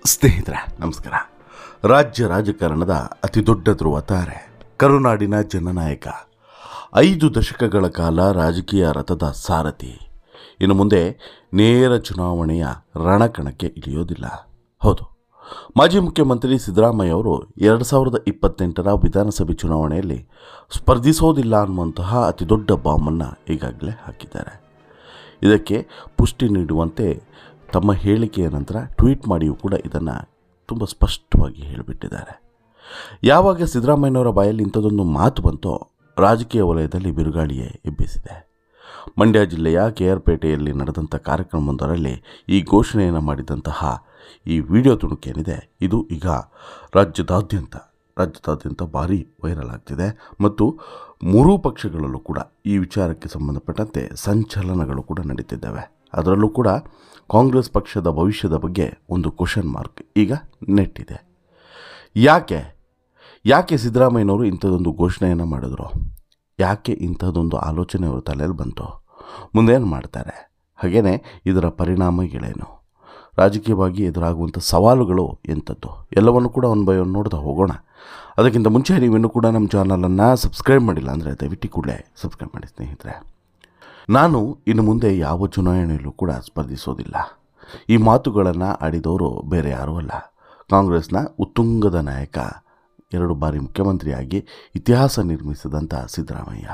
ಸ್ನೇಹಿತರೆ ನಮಸ್ಕಾರ. ರಾಜ್ಯ ರಾಜಕಾರಣದ ಅತಿ ದೊಡ್ಡ ಧ್ರುವ ತಾರೆ, ಕರುನಾಡಿನ ಜನನಾಯಕ, 5 ದಶಕಗಳ ಕಾಲ ರಾಜಕೀಯ ರಥದ ಸಾರಥಿ. ಇನ್ನು ಮುಂದೆ ನೇರ ಚುನಾವಣೆಯ ರಣಕಣಕ್ಕೆ ಇಳಿಯೋದಿಲ್ಲ. ಹೌದು, ಮಾಜಿ ಮುಖ್ಯಮಂತ್ರಿ ಸಿದ್ದರಾಮಯ್ಯ ಅವರು 2028ರ ವಿಧಾನಸಭೆ ಚುನಾವಣೆಯಲ್ಲಿ ಸ್ಪರ್ಧಿಸೋದಿಲ್ಲ ಅನ್ನುವಂತಹ ಅತಿ ದೊಡ್ಡ ಬಾಂಬನ್ನು ಈಗಾಗಲೇ ಹಾಕಿದ್ದಾರೆ. ಇದಕ್ಕೆ ಪುಷ್ಟಿ ನೀಡುವಂತೆ ತಮ್ಮ ಹೇಳಿಕೆಯ ನಂತರ ಟ್ವೀಟ್ ಮಾಡಿಯೂ ಕೂಡ ಇದನ್ನು ತುಂಬ ಸ್ಪಷ್ಟವಾಗಿ ಹೇಳಿಬಿಟ್ಟಿದ್ದಾರೆ. ಯಾವಾಗ ಸಿದ್ದರಾಮಯ್ಯನವರ ಬಾಯಲ್ಲಿ ಇಂಥದ್ದೊಂದು ಮಾತು ಬಂತೋ ರಾಜಕೀಯ ವಲಯದಲ್ಲಿ ಬಿರುಗಾಳಿಯೇ ಎಬ್ಬಿಸಿದೆ. ಮಂಡ್ಯ ಜಿಲ್ಲೆಯ KR ಪೇಟೆಯಲ್ಲಿ ನಡೆದಂಥ ಕಾರ್ಯಕ್ರಮವೊಂದರಲ್ಲಿ ಈ ಘೋಷಣೆಯನ್ನು ಮಾಡಿದಂತಹ ಈ ವಿಡಿಯೋ ತುಣುಕೇನಿದೆ, ಇದು ಈಗ ರಾಜ್ಯದಾದ್ಯಂತ ಭಾರಿ ವೈರಲ್ ಆಗ್ತಿದೆ. ಮತ್ತು ಮೂರೂ ಪಕ್ಷಗಳಲ್ಲೂ ಕೂಡ ಈ ವಿಚಾರಕ್ಕೆ ಸಂಬಂಧಪಟ್ಟಂತೆ ಸಂಚಲನಗಳು ಕೂಡ ನಡೀತಿದ್ದಾವೆ. ಅದರಲ್ಲೂ ಕೂಡ ಕಾಂಗ್ರೆಸ್ ಪಕ್ಷದ ಭವಿಷ್ಯದ ಬಗ್ಗೆ ಒಂದು ಕ್ವಶನ್ ಮಾರ್ಕ್ ಈಗ ನೆಟ್ಟಿದೆ. ಯಾಕೆ ಸಿದ್ದರಾಮಯ್ಯನವರು ಇಂಥದ್ದೊಂದು ಘೋಷಣೆಯನ್ನು ಮಾಡಿದ್ರು? ಯಾಕೆ ಇಂಥದ್ದೊಂದು ಆಲೋಚನೆ ಅವ್ರ ತಲೆಯಲ್ಲಿ ಬಂತು? ಮುಂದೇನು ಮಾಡ್ತಾರೆ? ಹಾಗೆಯೇ ಇದರ ಪರಿಣಾಮಗಳೇನು? ರಾಜಕೀಯವಾಗಿ ಎದುರಾಗುವಂಥ ಸವಾಲುಗಳು ಎಂಥದ್ದು? ಎಲ್ಲವನ್ನು ಕೂಡ ಒನ್ ಬೈ ಒನ್ ನೋಡ್ತಾ ಹೋಗೋಣ. ಅದಕ್ಕಿಂತ ಮುಂಚೆ ನೀವಿನ್ನೂ ಕೂಡ ನಮ್ಮ ಚಾನಲನ್ನು ಸಬ್ಸ್ಕ್ರೈಬ್ ಮಾಡಿಲ್ಲ ಅಂದರೆ ದಯವಿಟ್ಟು ಕೂಡಲೇ ಸಬ್ಸ್ಕ್ರೈಬ್ ಮಾಡಿ ಸ್ನೇಹಿತರೆ. ನಾನು ಇನ್ನು ಮುಂದೆ ಯಾವ ಚುನಾವಣೆಯಲ್ಲೂ ಕೂಡ ಸ್ಪರ್ಧಿಸೋದಿಲ್ಲ. ಈ ಮಾತುಗಳನ್ನು ಆಡಿದವರು ಬೇರೆ ಯಾರೂ ಅಲ್ಲ, ಕಾಂಗ್ರೆಸ್ನ ಉತ್ತುಂಗದ ನಾಯಕ, 2 ಬಾರಿ ಮುಖ್ಯಮಂತ್ರಿಯಾಗಿ ಇತಿಹಾಸ ನಿರ್ಮಿಸಿದಂಥ ಸಿದ್ದರಾಮಯ್ಯ.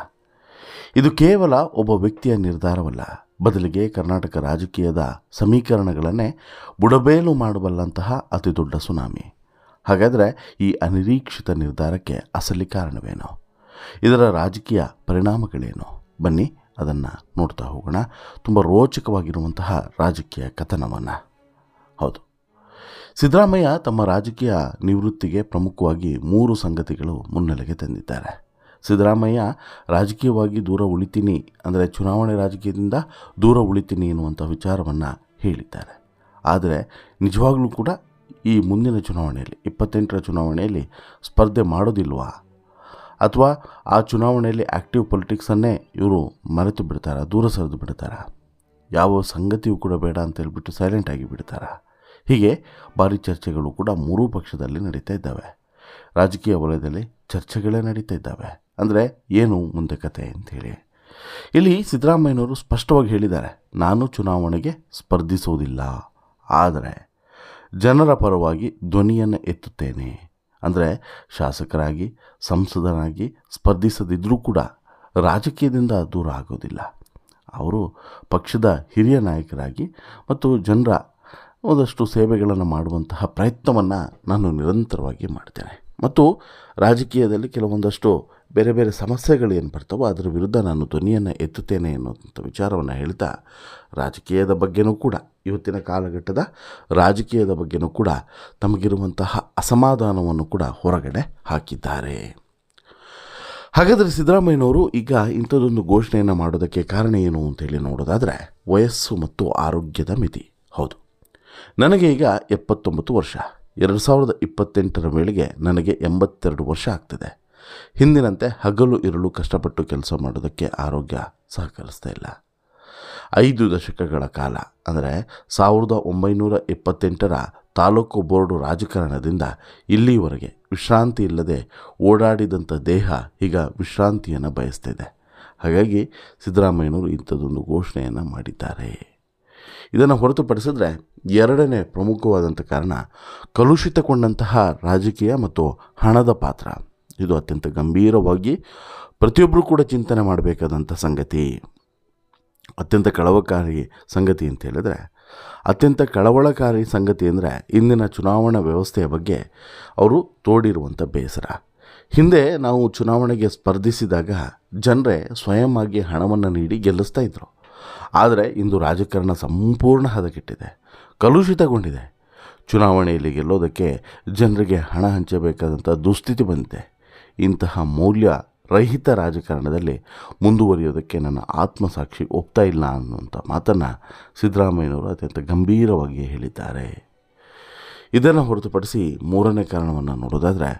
ಇದು ಕೇವಲ ಒಬ್ಬ ವ್ಯಕ್ತಿಯ ನಿರ್ಧಾರವಲ್ಲ, ಬದಲಿಗೆ ಕರ್ನಾಟಕ ರಾಜಕೀಯದ ಸಮೀಕರಣಗಳನ್ನೇ ಬುಡಬೇಲು ಮಾಡಬಲ್ಲಂತಹ ಅತಿ ದೊಡ್ಡ ಸುನಾಮಿ. ಹಾಗಾದರೆ ಈ ಅನಿರೀಕ್ಷಿತ ನಿರ್ಧಾರಕ್ಕೆ ಅಸಲಿ ಕಾರಣವೇನು? ಇದರ ರಾಜಕೀಯ ಪರಿಣಾಮಗಳೇನು? ಬನ್ನಿ ಅದನ್ನು ನೋಡ್ತಾ ಹೋಗೋಣ. ತುಂಬ ರೋಚಕವಾಗಿರುವಂತಹ ರಾಜಕೀಯ ಕಥನವನ್ನು. ಹೌದು, ಸಿದ್ದರಾಮಯ್ಯ ತಮ್ಮ ರಾಜಕೀಯ ನಿವೃತ್ತಿಗೆ ಪ್ರಮುಖವಾಗಿ 3 ಸಂಗತಿಗಳು ಮುನ್ನೆಲೆಗೆ ತಂದಿದ್ದಾರೆ. ಸಿದ್ದರಾಮಯ್ಯ ರಾಜಕೀಯವಾಗಿ ದೂರ ಉಳಿತೀನಿ, ಅಂದರೆ ಚುನಾವಣೆ ರಾಜಕೀಯದಿಂದ ದೂರ ಉಳಿತೀನಿ ಎನ್ನುವಂಥ ವಿಚಾರವನ್ನು ಹೇಳಿದ್ದಾರೆ. ಆದರೆ ನಿಜವಾಗ್ಲೂ ಕೂಡ ಈ ಮುಂದಿನ ಚುನಾವಣೆಯಲ್ಲಿ 28ರ ಚುನಾವಣೆಯಲ್ಲಿ ಸ್ಪರ್ಧೆ ಮಾಡೋದಿಲ್ವಾ? ಅಥವಾ ಆ ಚುನಾವಣೆಯಲ್ಲಿ ಆ್ಯಕ್ಟಿವ್ ಪೊಲಿಟಿಕ್ಸನ್ನೇ ಇವರು ಮರೆತು ಬಿಡ್ತಾರಾ, ದೂರ ಸರಿದು ಬಿಡ್ತಾರಾ? ಯಾವ ಸಂಗತಿಯೂ ಕೂಡ ಬೇಡ ಅಂತ ಹೇಳ್ಬಿಟ್ಟು ಸೈಲೆಂಟ್ ಆಗಿ ಬಿಡ್ತಾರಾ? ಹೀಗೆ ಭಾರಿ ಚರ್ಚೆಗಳು ಕೂಡ ಮೂರೂ ಪಕ್ಷದಲ್ಲಿ ನಡೀತಾ ಇದ್ದಾವೆ. ರಾಜಕೀಯ ವಲಯದಲ್ಲಿ ಚರ್ಚೆಗಳೇ ನಡೀತಾ ಇದ್ದಾವೆ. ಅಂದರೆ ಏನು ಮುಂದೆ ಕತೆ ಅಂಥೇಳಿ ಇಲ್ಲಿ ಸಿದ್ದರಾಮಯ್ಯನವರು ಸ್ಪಷ್ಟವಾಗಿ ಹೇಳಿದ್ದಾರೆ, ನಾನು ಚುನಾವಣೆಗೆ ಸ್ಪರ್ಧಿಸೋದಿಲ್ಲ, ಆದರೆ ಜನರ ಪರವಾಗಿ ಧ್ವನಿಯನ್ನು ಎತ್ತುತ್ತೇನೆ. ಅಂದರೆ ಶಾಸಕರಾಗಿ, ಸಂಸದನಾಗಿ ಸ್ಪರ್ಧಿಸದಿದ್ದರೂ ಕೂಡ ರಾಜಕೀಯದಿಂದ ದೂರ ಆಗೋದಿಲ್ಲ. ಅವರು ಪಕ್ಷದ ಹಿರಿಯ ನಾಯಕರಾಗಿ ಮತ್ತು ಜನರ ಒಂದಷ್ಟು ಸೇವೆಗಳನ್ನು ಮಾಡುವಂತಹ ಪ್ರಯತ್ನವನ್ನು ನಾನು ನಿರಂತರವಾಗಿ ಮಾಡ್ತೇನೆ. ಮತ್ತು ರಾಜಕೀಯದಲ್ಲಿ ಕೆಲವೊಂದಷ್ಟು ಬೇರೆ ಬೇರೆ ಸಮಸ್ಯೆಗಳು ಏನು ಬರ್ತವೋ ಅದರ ವಿರುದ್ಧ ನಾನು ಧ್ವನಿಯನ್ನು ಎತ್ತುತ್ತೇನೆ ಅನ್ನೋಂಥ ವಿಚಾರವನ್ನು ಹೇಳ್ತಾ, ರಾಜಕೀಯದ ಬಗ್ಗೆನೂ ಕೂಡ, ಇವತ್ತಿನ ಕಾಲಘಟ್ಟದ ರಾಜಕೀಯದ ಬಗ್ಗೆನೂ ಕೂಡ ತಮಗಿರುವಂತಹ ಅಸಮಾಧಾನವನ್ನು ಕೂಡ ಹೊರಗಡೆ ಹಾಕಿದ್ದಾರೆ. ಹಾಗಾದರೆ ಸಿದ್ದರಾಮಯ್ಯನವರು ಈಗ ಇಂಥದ್ದೊಂದು ಘೋಷಣೆಯನ್ನು ಮಾಡೋದಕ್ಕೆ ಕಾರಣ ಏನು ಅಂತೇಳಿ ನೋಡೋದಾದರೆ, ವಯಸ್ಸು ಮತ್ತು ಆರೋಗ್ಯದ ಮಿತಿ. ಹೌದು, ನನಗೆ ಈಗ 79 ವರ್ಷ. 2028ರ ವೇಳೆಗೆ ನನಗೆ 82 ವರ್ಷ ಆಗ್ತಿದೆ. ಹಿಂದಿನಂತೆ ಹಗಲು ಇರಲು ಕಷ್ಟಪಟ್ಟು ಕೆಲಸ ಮಾಡೋದಕ್ಕೆ ಆರೋಗ್ಯ ಸಹಕರಿಸ್ತಾ ಇಲ್ಲ. 5 ದಶಕಗಳ ಕಾಲ, ಅಂದರೆ 1978ರ ತಾಲೂಕು ಬೋರ್ಡು ರಾಜಕಾರಣದಿಂದ ಇಲ್ಲಿವರೆಗೆ ವಿಶ್ರಾಂತಿ ಇಲ್ಲದೆ ಓಡಾಡಿದಂಥ ದೇಹ ಈಗ ವಿಶ್ರಾಂತಿಯನ್ನು ಬಯಸ್ತಿದೆ. ಹಾಗಾಗಿ ಸಿದ್ದರಾಮಯ್ಯನವರು ಇಂಥದ್ದೊಂದು ಘೋಷಣೆಯನ್ನು ಮಾಡಿದ್ದಾರೆ. ಇದನ್ನು ಹೊರತುಪಡಿಸಿದ್ರೆ 2ನೇ ಪ್ರಮುಖವಾದಂಥ ಕಾರಣ ಕಲುಷಿತಗೊಂಡಂತಹ ರಾಜಕೀಯ ಮತ್ತು ಹಣದ ಪಾತ್ರ. ಇದು ಅತ್ಯಂತ ಗಂಭೀರವಾಗಿ ಪ್ರತಿಯೊಬ್ಬರೂ ಕೂಡ ಚಿಂತನೆ ಮಾಡಬೇಕಾದಂಥ ಸಂಗತಿ. ಅತ್ಯಂತ ಕಳವಳಕಾರಿ ಸಂಗತಿ ಅಂತ ಹೇಳಿದ್ರೆ, ಅತ್ಯಂತ ಕಳವಳಕಾರಿ ಸಂಗತಿ ಅಂದರೆ ಇಂದಿನ ಚುನಾವಣಾ ವ್ಯವಸ್ಥೆಯ ಬಗ್ಗೆ ಅವರು ತೋಡಿರುವಂಥ ಬೇಸರ. ಹಿಂದೆ ನಾವು ಚುನಾವಣೆಗೆ ಸ್ಪರ್ಧಿಸಿದಾಗ ಜನರೇ ಸ್ವಯಂ ಆಗಿ ಹಣವನ್ನು ನೀಡಿ ಗೆಲ್ಲಿಸ್ತಾ ಇದ್ದರು. ಆದರೆ ಇಂದು ರಾಜಕಾರಣ ಸಂಪೂರ್ಣ ಹದಗೆಟ್ಟಿದೆ, ಕಲುಷಿತಗೊಂಡಿದೆ. ಚುನಾವಣೆಯಲ್ಲಿ ಗೆಲ್ಲೋದಕ್ಕೆ ಜನರಿಗೆ ಹಣ ಹಂಚಬೇಕಾದಂಥ ದುಸ್ಥಿತಿ ಬಂದಿದೆ. ಇಂತಹ ಮೌಲ್ಯ ರಹಿತ ರಾಜಕಾರಣದಲ್ಲಿ ಮುಂದುವರಿಯೋದಕ್ಕೆ ನನ್ನ ಆತ್ಮಸಾಕ್ಷಿ ಒಪ್ತಾ ಇಲ್ಲ ಅನ್ನುವಂಥ ಮಾತನ್ನು ಸಿದ್ದರಾಮಯ್ಯನವರು ಅತ್ಯಂತ ಗಂಭೀರವಾಗಿ ಹೇಳಿದ್ದಾರೆ. ಇದನ್ನು ಹೊರತುಪಡಿಸಿ 3ನೇ ಕಾರಣವನ್ನು ನೋಡೋದಾದರೆ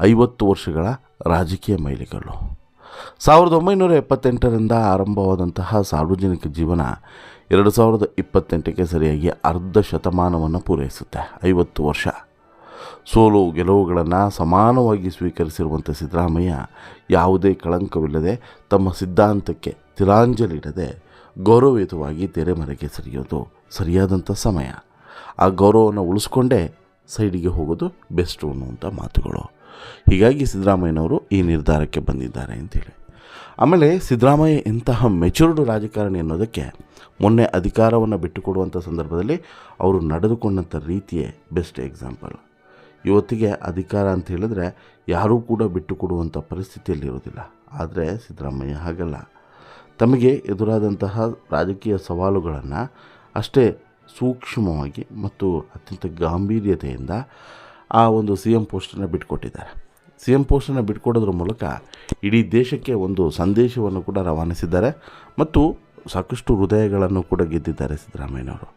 50 ವರ್ಷಗಳ ರಾಜಕೀಯ ಮೈಲಿಗಲ್ಲು. 1978ರಿಂದ ಆರಂಭವಾದಂತಹ ಸಾರ್ವಜನಿಕ ಜೀವನ 2028ಕ್ಕೆ ಸರಿಯಾಗಿ ಅರ್ಧ ಶತಮಾನವನ್ನು ಪೂರೈಸುತ್ತೆ. 50 ವರ್ಷ ಸೋಲು ಗೆಲುವುಗಳನ್ನು ಸಮಾನವಾಗಿ ಸ್ವೀಕರಿಸಿರುವಂಥ ಸಿದ್ದರಾಮಯ್ಯ ಯಾವುದೇ ಕಳಂಕವಿಲ್ಲದೆ ತಮ್ಮ ಸಿದ್ಧಾಂತಕ್ಕೆ ತಿಲಾಂಜಲಿಡದೆ ಗೌರವಯುತವಾಗಿ ತೆರೆಮರೆಗೆ ಸರಿಯೋದು ಸರಿಯಾದಂಥ ಸಮಯ. ಆ ಗೌರವವನ್ನು ಉಳಿಸ್ಕೊಂಡೇ ಸೈಡಿಗೆ ಹೋಗೋದು ಬೆಸ್ಟು ಅನ್ನುವಂಥ ಮಾತುಗಳು. ಹೀಗಾಗಿ ಸಿದ್ದರಾಮಯ್ಯನವರು ಈ ನಿರ್ಧಾರಕ್ಕೆ ಬಂದಿದ್ದಾರೆ ಅಂತೇಳಿ. ಆಮೇಲೆ ಸಿದ್ದರಾಮಯ್ಯ ಇಂತಹ ಮೆಚೂರ್ಡ್ ರಾಜಕಾರಣಿ ಅನ್ನೋದಕ್ಕೆ ಮೊನ್ನೆ ಅಧಿಕಾರವನ್ನು ಬಿಟ್ಟುಕೊಡುವಂಥ ಸಂದರ್ಭದಲ್ಲಿ ಅವರು ನಡೆದುಕೊಂಡಂಥ ರೀತಿಯೇ ಬೆಸ್ಟ್ ಎಕ್ಸಾಂಪಲ್. ಇವತ್ತಿಗೆ ಅಧಿಕಾರ ಅಂತ ಹೇಳಿದ್ರೆ ಯಾರೂ ಕೂಡ ಬಿಟ್ಟುಕೊಡುವಂಥ ಪರಿಸ್ಥಿತಿಯಲ್ಲಿರೋದಿಲ್ಲ. ಆದರೆ ಸಿದ್ದರಾಮಯ್ಯ ಹಾಗಲ್ಲ. ತಮಗೆ ಎದುರಾದಂತಹ ರಾಜಕೀಯ ಸವಾಲುಗಳನ್ನು ಅಷ್ಟೇ ಸೂಕ್ಷ್ಮವಾಗಿ ಮತ್ತು ಅತ್ಯಂತ ಗಾಂಭೀರ್ಯತೆಯಿಂದ ಆ ಒಂದು CM ಪೋಸ್ಟನ್ನು ಬಿಟ್ಟುಕೊಟ್ಟಿದ್ದಾರೆ. CM ಪೋಸ್ಟನ್ನು ಬಿಟ್ಕೊಡೋದ್ರ ಮೂಲಕ ಇಡೀ ದೇಶಕ್ಕೆ ಒಂದು ಸಂದೇಶವನ್ನು ಕೂಡ ರವಾನಿಸಿದ್ದಾರೆ ಮತ್ತು ಸಾಕಷ್ಟು ಹೃದಯಗಳನ್ನು ಕೂಡ ಗೆದ್ದಿದ್ದಾರೆ ಸಿದ್ದರಾಮಯ್ಯನವರು.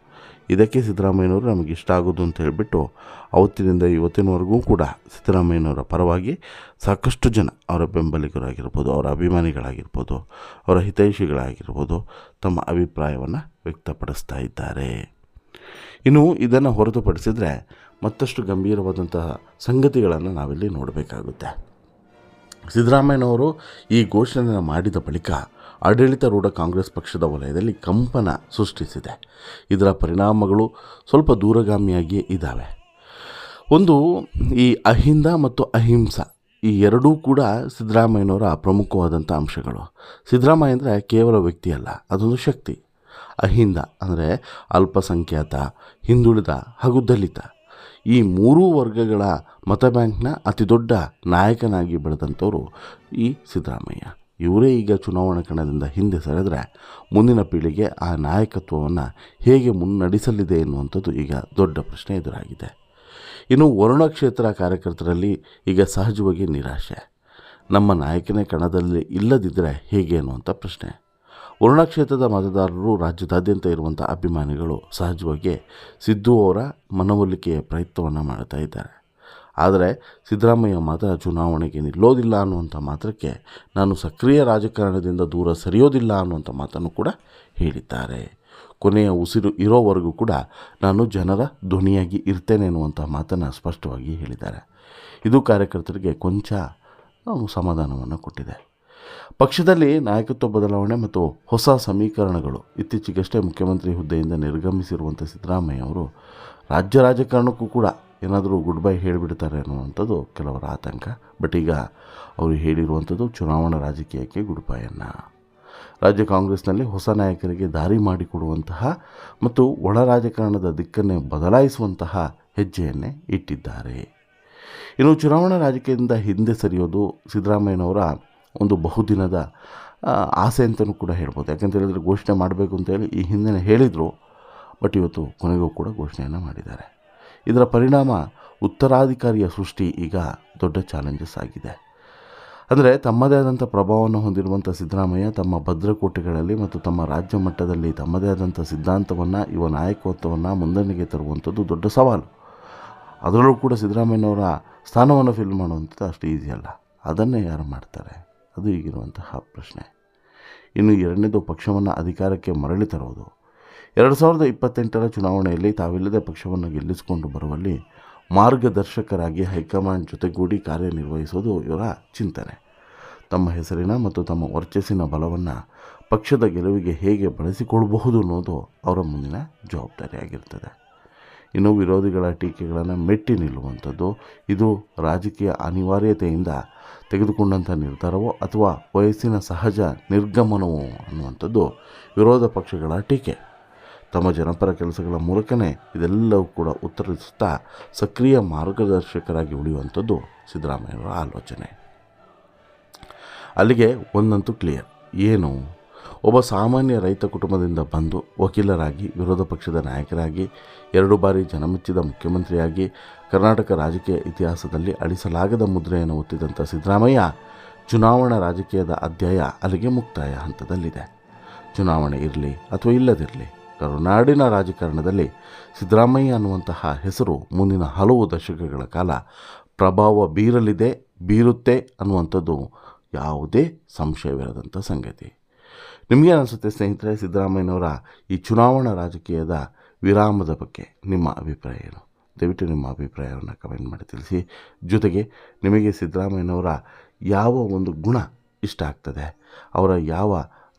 ಇದಕ್ಕೆ ಸಿದ್ದರಾಮಯ್ಯನವರು ನಮಗೆ ಇಷ್ಟ ಆಗೋದು ಅಂತ ಹೇಳಿಬಿಟ್ಟು ಅವತ್ತಿನಿಂದ ಇವತ್ತಿನವರೆಗೂ ಕೂಡ ಸಿದ್ದರಾಮಯ್ಯನವರ ಪರವಾಗಿ ಸಾಕಷ್ಟು ಜನ ಅವರ ಬೆಂಬಲಿಗರಾಗಿರ್ಬೋದು, ಅವರ ಅಭಿಮಾನಿಗಳಾಗಿರ್ಬೋದು, ಅವರ ಹಿತೈಷಿಗಳಾಗಿರ್ಬೋದು ತಮ್ಮ ಅಭಿಪ್ರಾಯವನ್ನು ವ್ಯಕ್ತಪಡಿಸ್ತಾ ಇದ್ದಾರೆ. ಇನ್ನು ಇದನ್ನು ಹೊರತುಪಡಿಸಿದರೆ ಮತ್ತಷ್ಟು ಗಂಭೀರವಾದಂತಹ ಸಂಗತಿಗಳನ್ನು ನಾವಿಲ್ಲಿ ನೋಡಬೇಕಾಗುತ್ತೆ. ಸಿದ್ದರಾಮಯ್ಯನವರು ಈ ಘೋಷಣೆಯನ್ನು ಮಾಡಿದ ಬಳಿಕ ಆಡಳಿತಾರೂಢ ಕಾಂಗ್ರೆಸ್ ಪಕ್ಷದ ವಲಯದಲ್ಲಿ ಕಂಪನ ಸೃಷ್ಟಿಸಿದೆ. ಇದರ ಪರಿಣಾಮಗಳು ಸ್ವಲ್ಪ ದೂರಗಾಮಿಯಾಗಿಯೇ ಇದ್ದಾವೆ. ಒಂದು ಈ ಅಹಿಂದ ಮತ್ತು ಅಹಿಂಸಾ ಈ ಎರಡೂ ಕೂಡ ಸಿದ್ದರಾಮಯ್ಯನವರ ಪ್ರಮುಖವಾದಂಥ ಅಂಶಗಳು. ಸಿದ್ದರಾಮಯ್ಯ ಅಂದರೆ ಕೇವಲ ವ್ಯಕ್ತಿಯಲ್ಲ, ಅದೊಂದು ಶಕ್ತಿ. ಅಹಿಂದ ಅಂದರೆ ಅಲ್ಪಸಂಖ್ಯಾತ, ಹಿಂದುಳಿದ ಹಾಗೂ ದಲಿತ ಈ ಮೂರೂ ವರ್ಗಗಳ ಮತ ಬ್ಯಾಂಕ್ನ ಅತಿ ದೊಡ್ಡ ನಾಯಕನಾಗಿ ಬೆಳೆದಂಥವರು ಈ ಸಿದ್ದರಾಮಯ್ಯ. ಇವರೇ ಈಗ ಚುನಾವಣಾ ಕಣದಿಂದ ಹಿಂದೆ ಸರಿದರೆ ಮುಂದಿನ ಪೀಳಿಗೆ ಆ ನಾಯಕತ್ವವನ್ನು ಹೇಗೆ ಮುನ್ನಡೆಸಲಿದೆ ಎನ್ನುವಂಥದ್ದು ಈಗ ದೊಡ್ಡ ಪ್ರಶ್ನೆ ಎದುರಾಗಿದೆ. ಇನ್ನು ವರುಣ ಕ್ಷೇತ್ರ ಕಾರ್ಯಕರ್ತರಲ್ಲಿ ಈಗ ಸಹಜವಾಗಿ ನಿರಾಶೆ. ನಮ್ಮ ನಾಯಕನೇ ಕಣದಲ್ಲಿ ಇಲ್ಲದಿದ್ದರೆ ಹೇಗೆ ಅನ್ನುವಂಥ ಪ್ರಶ್ನೆ. ವರುಣ ಕ್ಷೇತ್ರದ ಮತದಾರರು ರಾಜ್ಯದಾದ್ಯಂತ ಇರುವಂಥ ಅಭಿಮಾನಿಗಳು ಸಹಜವಾಗಿ ಸಿದ್ದು ಅವರ ಮನವೊಲಿಕೆಯ ಪ್ರಯತ್ನವನ್ನು ಮಾಡ್ತಾ ಇದ್ದಾರೆ. ಆದರೆ ಸಿದ್ದರಾಮಯ್ಯ ಮಾತ್ರ ಚುನಾವಣೆಗೆ ನಿಲ್ಲೋದಿಲ್ಲ ಅನ್ನುವಂಥ ಮಾತ್ರಕ್ಕೆ ನಾನು ಸಕ್ರಿಯ ರಾಜಕಾರಣದಿಂದ ದೂರ ಸರಿಯೋದಿಲ್ಲ ಅನ್ನುವಂಥ ಮಾತನ್ನು ಕೂಡ ಹೇಳಿದ್ದಾರೆ. ಕೊನೆಯ ಉಸಿರು ಇರೋವರೆಗೂ ಕೂಡ ನಾನು ಜನರ ಧ್ವನಿಯಾಗಿ ಇರ್ತೇನೆ ಎನ್ನುವಂಥ ಮಾತನ್ನು ಸ್ಪಷ್ಟವಾಗಿ ಹೇಳಿದ್ದಾರೆ. ಇದು ಕಾರ್ಯಕರ್ತರಿಗೆ ಕೊಂಚ ಸಮಾಧಾನವನ್ನು ಕೊಟ್ಟಿದೆ. ಪಕ್ಷದಲ್ಲಿ ನಾಯಕತ್ವ ಬದಲಾವಣೆ ಮತ್ತು ಹೊಸ ಸಮೀಕರಣಗಳು. ಇತ್ತೀಚೆಗಷ್ಟೇ ಮುಖ್ಯಮಂತ್ರಿ ಹುದ್ದೆಯಿಂದ ನಿರ್ಗಮಿಸಿರುವಂಥ ಸಿದ್ದರಾಮಯ್ಯ ಅವರು ರಾಜ್ಯ ರಾಜಕಾರಣಕ್ಕೂ ಕೂಡ ಏನಾದರೂ ಗುಡ್ ಬೈ ಹೇಳಿಬಿಡ್ತಾರೆ ಅನ್ನುವಂಥದ್ದು ಕೆಲವರ ಆತಂಕ. ಬಟ್ ಈಗ ಅವರು ಹೇಳಿರುವಂಥದ್ದು ಚುನಾವಣಾ ರಾಜಕೀಯಕ್ಕೆ ಗುಡ್ ಬೈಯನ್ನು. ರಾಜ್ಯ ಕಾಂಗ್ರೆಸ್ನಲ್ಲಿ ಹೊಸ ನಾಯಕರಿಗೆ ದಾರಿ ಮಾಡಿಕೊಡುವಂತಹ ಮತ್ತು ಒಳ ರಾಜಕಾರಣದ ದಿಕ್ಕನ್ನೇ ಬದಲಾಯಿಸುವಂತಹ ಹೆಜ್ಜೆಯನ್ನೇ ಇಟ್ಟಿದ್ದಾರೆ. ಇನ್ನು ಚುನಾವಣಾ ರಾಜಕೀಯದಿಂದ ಹಿಂದೆ ಸರಿಯೋದು ಸಿದ್ದರಾಮಯ್ಯನವರ ಒಂದು ಬಹುದಿನದ ಆಸೆ ಅಂತಲೂ ಕೂಡ ಹೇಳ್ಬೋದು. ಯಾಕಂತ ಹೇಳಿದರೆ ಘೋಷಣೆ ಮಾಡಬೇಕು ಅಂತೇಳಿ ಈ ಹಿಂದೆ ಹೇಳಿದರು. ಬಟ್ ಇವತ್ತು ಕೊನೆಗೂ ಕೂಡ ಘೋಷಣೆಯನ್ನು ಮಾಡಿದ್ದಾರೆ. ಇದರ ಪರಿಣಾಮ ಉತ್ತರಾಧಿಕಾರಿಯ ಸೃಷ್ಟಿ ಈಗ ದೊಡ್ಡ ಚಾಲೆಂಜಸ್ ಆಗಿದೆ. ಅಂದರೆ ತಮ್ಮದೇ ಆದಂಥ ಪ್ರಭಾವವನ್ನು ಹೊಂದಿರುವಂಥ ಸಿದ್ದರಾಮಯ್ಯ ತಮ್ಮ ಭದ್ರಕೋಟೆಗಳಲ್ಲಿ ಮತ್ತು ತಮ್ಮ ರಾಜ್ಯ ಮಟ್ಟದಲ್ಲಿ ತಮ್ಮದೇ ಆದಂಥ ಸಿದ್ಧಾಂತವನ್ನು, ಯುವ ನಾಯಕತ್ವವನ್ನು ಮುಂದಣಿಗೆ ತರುವಂಥದ್ದು ದೊಡ್ಡ ಸವಾಲು. ಅದರಲ್ಲೂ ಕೂಡ ಸಿದ್ದರಾಮಯ್ಯನವರ ಸ್ಥಾನವನ್ನು ಫಿಲ್ ಮಾಡುವಂಥದ್ದು ಅಷ್ಟು ಈಸಿ ಅಲ್ಲ. ಅದನ್ನೇ ಯಾರು ಮಾಡ್ತಾರೆ? ಅದು ಈಗಿರುವಂತಹ ಪ್ರಶ್ನೆ. ಇನ್ನು ಎರಡನೇದು ಪಕ್ಷವನ್ನು ಅಧಿಕಾರಕ್ಕೆ ಮರಳಿ ತರುವುದು. 2028ರ ಚುನಾವಣೆಯಲ್ಲಿ ತಾವಿಲ್ಲದೆ ಪಕ್ಷವನ್ನು ಗೆಲ್ಲಿಸಿಕೊಂಡು ಬರುವಲ್ಲಿ ಮಾರ್ಗದರ್ಶಕರಾಗಿ ಹೈಕಮಾಂಡ್ ಜೊತೆಗೂಡಿ ಕಾರ್ಯನಿರ್ವಹಿಸೋದು ಇವರ ಚಿಂತನೆ. ತಮ್ಮ ಹೆಸರಿನ ಮತ್ತು ತಮ್ಮ ವರ್ಚಸ್ಸಿನ ಬಲವನ್ನು ಪಕ್ಷದ ಗೆಲುವಿಗೆ ಹೇಗೆ ಬಳಸಿಕೊಳ್ಳಬಹುದು ಅನ್ನೋದು ಅವರ ಮುಂದಿನ ಜವಾಬ್ದಾರಿಯಾಗಿರ್ತದೆ. ಇನ್ನು ವಿರೋಧಿಗಳ ಟೀಕೆಗಳನ್ನು ಮೆಟ್ಟಿ ನಿಲ್ಲುವಂಥದ್ದು, ಇದು ರಾಜಕೀಯ ಅನಿವಾರ್ಯತೆಯಿಂದ ತೆಗೆದುಕೊಂಡಂಥ ನಿರ್ಧಾರವೋ ಅಥವಾ ವಯಸ್ಸಿನ ಸಹಜ ನಿರ್ಗಮನವೋ ಅನ್ನುವಂಥದ್ದು ವಿರೋಧ ಪಕ್ಷಗಳ ಟೀಕೆ. ತಮ್ಮ ಜನಪರ ಕೆಲಸಗಳ ಮೂಲಕವೇ ಇದೆಲ್ಲವೂ ಕೂಡ ಉತ್ತರಿಸುತ್ತಾ ಸಕ್ರಿಯ ಮಾರ್ಗದರ್ಶಕರಾಗಿ ಉಳಿಯುವಂಥದ್ದು ಸಿದ್ದರಾಮಯ್ಯನವರ ಆಲೋಚನೆ. ಅಲ್ಲಿಗೆ ಒಂದಂತೂ ಕ್ಲಿಯರ್. ಏನು? ಒಬ್ಬ ಸಾಮಾನ್ಯ ರೈತ ಕುಟುಂಬದಿಂದ ಬಂದು ವಕೀಲರಾಗಿ, ವಿರೋಧ ಪಕ್ಷದ ನಾಯಕರಾಗಿ, 2 ಬಾರಿ ಜನಮೆಚ್ಚಿದ ಮುಖ್ಯಮಂತ್ರಿಯಾಗಿ ಕರ್ನಾಟಕ ರಾಜಕೀಯ ಇತಿಹಾಸದಲ್ಲಿ ಅಳಿಸಲಾಗದ ಮುದ್ರೆಯನ್ನು ಒತ್ತಿದಂಥ ಸಿದ್ದರಾಮಯ್ಯ ಚುನಾವಣಾ ರಾಜಕೀಯದ ಅಧ್ಯಾಯ ಅಲ್ಲಿಗೆ ಮುಕ್ತಾಯ ಹಂತದಲ್ಲಿದೆ. ಚುನಾವಣೆ ಇರಲಿ ಅಥವಾ ಇಲ್ಲದಿರಲಿ, ಕರುನಾಡಿನ ರಾಜಕಾರಣದಲ್ಲಿ ಸಿದ್ದರಾಮಯ್ಯ ಅನ್ನುವಂತಹ ಹೆಸರು ಮುಂದಿನ ಹಲವು ದಶಕಗಳ ಕಾಲ ಪ್ರಭಾವ ಬೀರಲಿದೆ, ಬೀರುತ್ತೆ ಅನ್ನುವಂಥದ್ದು ಯಾವುದೇ ಸಂಶಯವಿರದಂಥ ಸಂಗತಿ. ನಿಮಗೇನು ಅನಿಸುತ್ತೆ ಸ್ನೇಹಿತರೆ, ಸಿದ್ದರಾಮಯ್ಯನವರ ಈ ಚುನಾವಣಾ ರಾಜಕೀಯದ ವಿರಾಮದ ಬಗ್ಗೆ ನಿಮ್ಮ ಅಭಿಪ್ರಾಯ ಏನು? ದಯವಿಟ್ಟು ನಿಮ್ಮ ಅಭಿಪ್ರಾಯವನ್ನು ಕಮೆಂಟ್ ಮಾಡಿ ತಿಳಿಸಿ. ಜೊತೆಗೆ ನಿಮಗೆ ಸಿದ್ದರಾಮಯ್ಯನವರ ಯಾವ ಒಂದು ಗುಣ ಇಷ್ಟ ಆಗ್ತದೆ, ಅವರ ಯಾವ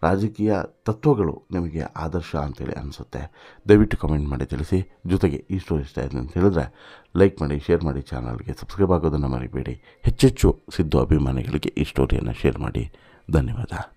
ರಾಜಕೀಯ ತತ್ವಗಳು ನಿಮಗೆ ಆದರ್ಶ ಅಂತೇಳಿ ಅನಿಸುತ್ತೆ, ದಯವಿಟ್ಟು ಕಮೆಂಟ್ ಮಾಡಿ ತಿಳಿಸಿ. ಜೊತೆಗೆ ಈ ಸ್ಟೋರಿ ಇಷ್ಟ ಆಯಿತು ಅಂತ ಹೇಳಿದ್ರೆ ಲೈಕ್ ಮಾಡಿ, ಶೇರ್ ಮಾಡಿ, ಚಾನಲ್ಗೆ ಸಬ್ಸ್ಕ್ರೈಬ್ ಆಗೋದನ್ನು ಮರಿಬೇಡಿ. ಹೆಚ್ಚೆಚ್ಚು ಸಿದ್ದು ಅಭಿಮಾನಿಗಳಿಗೆ ಈ ಸ್ಟೋರಿಯನ್ನು ಶೇರ್ ಮಾಡಿ. ಧನ್ಯವಾದ.